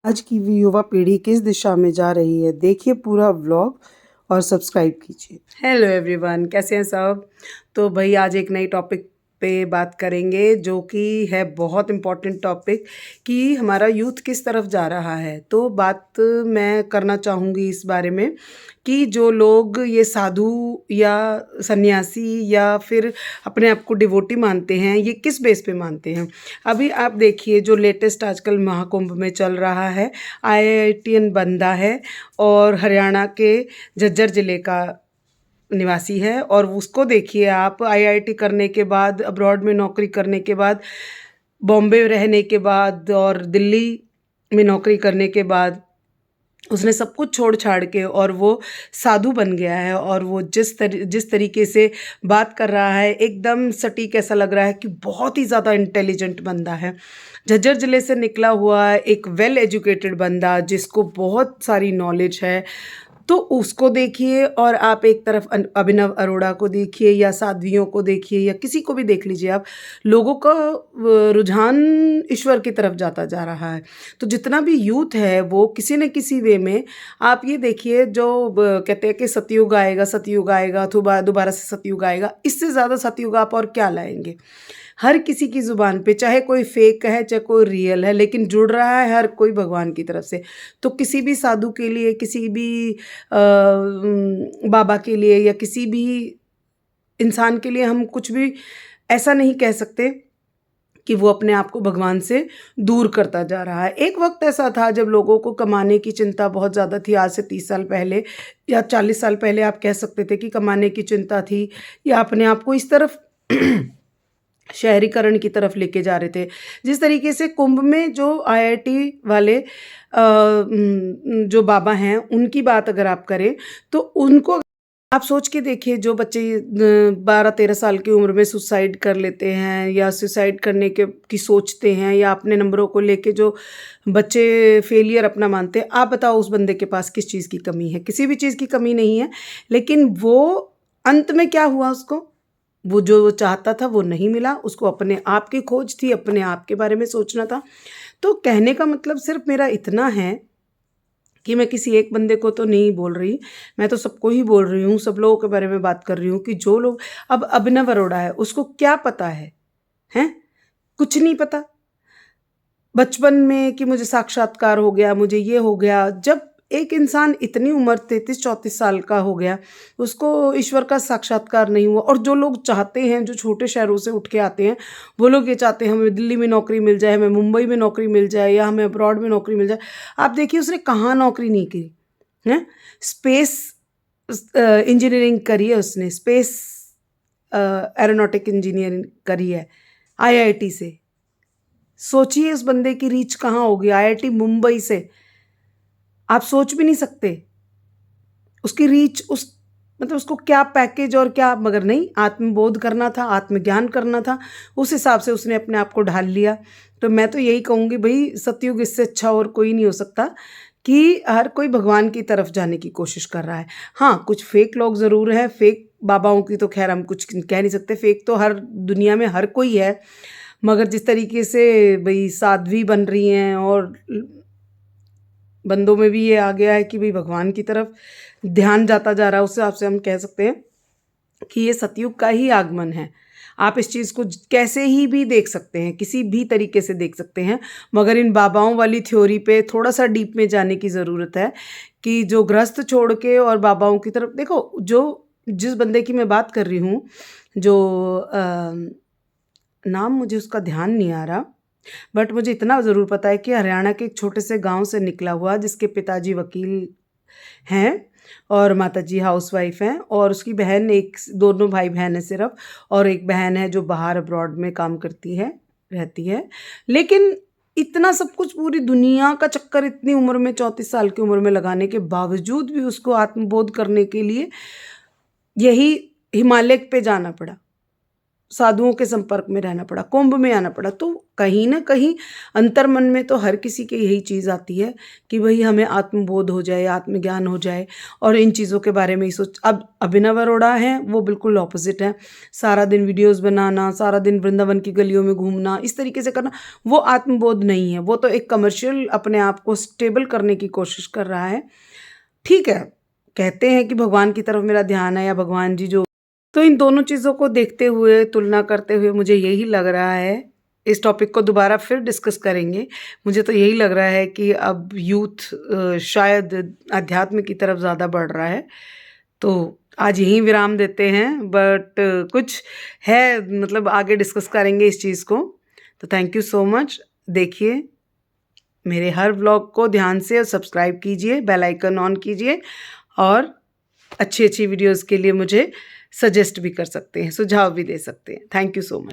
आज की युवा पीढ़ी किस दिशा में जा रही है, देखिए पूरा व्लॉग और सब्सक्राइब कीजिए। हेलो एवरीवन, कैसे हैं सब। तो भाई आज एक नई टॉपिक पे बात करेंगे जो कि है बहुत इम्पोर्टेंट टॉपिक कि हमारा यूथ किस तरफ जा रहा है। तो बात मैं करना चाहूँगी इस बारे में कि जो लोग ये साधु या सन्यासी या फिर अपने आप को डिवोटी मानते हैं, ये किस बेस पे मानते हैं। अभी आप देखिए जो लेटेस्ट आजकल महाकुंभ में चल रहा है, आईआईटीएन बंदा है और हरियाणा के झज्जर ज़िले का निवासी है। और उसको देखिए आप, आईआईटी करने के बाद, अब्रॉड में नौकरी करने के बाद, बॉम्बे रहने के बाद और दिल्ली में नौकरी करने के बाद उसने सब कुछ छोड़ छाड़ के और वो साधु बन गया है। और वो जिस तरीके से बात कर रहा है, एकदम सटीक ऐसा लग रहा है कि बहुत ही ज़्यादा इंटेलिजेंट बंदा है। झज्जर ज़िले से निकला हुआ एक वेल एजुकेटेड बंदा जिसको बहुत सारी नॉलेज है। तो उसको देखिए और आप एक तरफ अभिनव अरोड़ा को देखिए या साध्वियों को देखिए या किसी को भी देख लीजिए आप, लोगों का रुझान ईश्वर की तरफ जाता जा रहा है। तो जितना भी यूथ है वो किसी न किसी वे में, आप ये देखिए जो कहते हैं कि सतयुग आएगा दोबारा से सतयुग आएगा, इससे ज़्यादा सतयुग आप और क्या लाएंगे। हर किसी की ज़ुबान पे, चाहे कोई फेक है चाहे कोई रियल है, लेकिन जुड़ रहा है हर कोई भगवान की तरफ से। तो किसी भी साधु के लिए, किसी भी बाबा के लिए या किसी भी इंसान के लिए हम कुछ भी ऐसा नहीं कह सकते कि वो अपने आप को भगवान से दूर करता जा रहा है। एक वक्त ऐसा था जब लोगों को कमाने की चिंता बहुत ज़्यादा थी। आज से 30 साल पहले या 40 साल पहले आप कह सकते थे कि कमाने की चिंता थी या अपने आप को इस तरफ शहरीकरण की तरफ लेके जा रहे थे। जिस तरीके से कुंभ में जो आईआईटी वाले जो बाबा हैं उनकी बात अगर आप करें तो उनको आप सोच के देखिए, जो बच्चे 12-13 साल की उम्र में सुसाइड कर लेते हैं या सुसाइड करने के की सोचते हैं या अपने नंबरों को लेके जो बच्चे फेलियर अपना मानते हैं, आप बताओ उस बंदे के पास किस चीज़ की कमी है। किसी भी चीज़ की कमी नहीं है, लेकिन वो अंत में क्या हुआ, उसको वो जो वो चाहता था वो नहीं मिला। उसको अपने आप की खोज थी, अपने आप के बारे में सोचना था। तो कहने का मतलब सिर्फ मेरा इतना है कि मैं किसी एक बंदे को तो नहीं बोल रही, मैं तो सबको ही बोल रही हूँ, सब लोगों के बारे में बात कर रही हूँ कि जो लोग, अब अभिनव अरोड़ा है, उसको क्या पता है, हैं? कुछ नहीं पता। बचपन में कि मुझे साक्षात्कार हो गया, मुझे ये हो गया। जब एक इंसान इतनी उम्र 33-34 साल का हो गया, उसको ईश्वर का साक्षात्कार नहीं हुआ। और जो लोग चाहते हैं, जो छोटे शहरों से उठ के आते हैं, वो लोग ये चाहते हैं हमें दिल्ली में नौकरी मिल जाए, हमें मुंबई में नौकरी मिल जाए या हमें अब्रॉड में नौकरी मिल जाए। आप देखिए उसने कहाँ नौकरी नहीं की है। स्पेस इंजीनियरिंग करी है उसने, स्पेस एरोनॉटिक इंजीनियरिंग करी है आईआईटी से। सोचिए उस बंदे की रीच कहाँ होगी, आईआईटी मुंबई से। आप सोच भी नहीं सकते उसकी रीच, उस मतलब उसको क्या पैकेज और क्या, मगर नहीं, आत्मबोध करना था, आत्मज्ञान करना था, उस हिसाब से उसने अपने आप को ढाल लिया। तो मैं तो यही कहूँगी भाई, सतयुग इससे अच्छा और कोई नहीं हो सकता कि हर कोई भगवान की तरफ जाने की कोशिश कर रहा है। हाँ, कुछ फेक लोग ज़रूर हैं, फेक बाबाओं की तो खैर हम कुछ कह नहीं सकते, फेक तो हर दुनिया में हर कोई है। मगर जिस तरीके से भाई साध्वी बन रही हैं और बंदों में भी ये आ गया है कि भाई भगवान की तरफ ध्यान जाता जा रहा है, उस हिसाब से हम कह सकते हैं कि ये सतयुग का ही आगमन है। आप इस चीज़ को कैसे ही भी देख सकते हैं, किसी भी तरीके से देख सकते हैं, मगर इन बाबाओं वाली थ्योरी पे थोड़ा सा डीप में जाने की ज़रूरत है कि जो गृहस्थ छोड़ के और बाबाओं की तरफ देखो। जो जिस बंदे की मैं बात कर रही हूँ, जो नाम मुझे उसका ध्यान नहीं आ रहा, बट मुझे इतना ज़रूर पता है कि हरियाणा के एक छोटे से गांव से निकला हुआ, जिसके पिताजी वकील हैं और माताजी हाउसवाइफ हैं, और उसकी बहन, एक दोनों भाई बहन है सिर्फ, और एक बहन है जो बाहर अब्रॉड में काम करती है, रहती है। लेकिन इतना सब कुछ, पूरी दुनिया का चक्कर इतनी उम्र में, 34 साल की उम्र में लगाने के बावजूद भी उसको आत्मबोध करने के लिए यही हिमालय पे जाना पड़ा, साधुओं के संपर्क में रहना पड़ा, कुंभ में आना पड़ा। तो कहीं ना कहीं अंतर मन में तो हर किसी की यही चीज़ आती है कि भाई हमें आत्मबोध हो जाए, आत्मज्ञान हो जाए और इन चीज़ों के बारे में ही सोच। अब अभिनव अरोड़ा हैं वो बिल्कुल ऑपोजिट हैं। सारा दिन वीडियोस बनाना, सारा दिन वृंदावन की गलियों में घूमना, इस तरीके से करना, वो आत्मबोध नहीं है। वो तो एक कमर्शियल अपने आप को स्टेबल करने की कोशिश कर रहा है। ठीक है, कहते हैं कि भगवान की तरफ मेरा ध्यान है या भगवान जी जो, तो इन दोनों चीज़ों को देखते हुए, तुलना करते हुए मुझे यही लग रहा है, इस टॉपिक को दोबारा फिर डिस्कस करेंगे। मुझे तो यही लग रहा है कि अब यूथ शायद अध्यात्म की तरफ ज़्यादा बढ़ रहा है। तो आज यहीं विराम देते हैं, बट कुछ है मतलब आगे डिस्कस करेंगे इस चीज़ को। तो थैंक यू सो मच। देखिए मेरे हर व्लॉग को ध्यान से सब्सक्राइब कीजिए, बेल आइकन ऑन कीजिए और अच्छी अच्छी वीडियोस के लिए मुझे सजेस्ट भी कर सकते हैं, सुझाव भी दे सकते हैं। Thank you so much.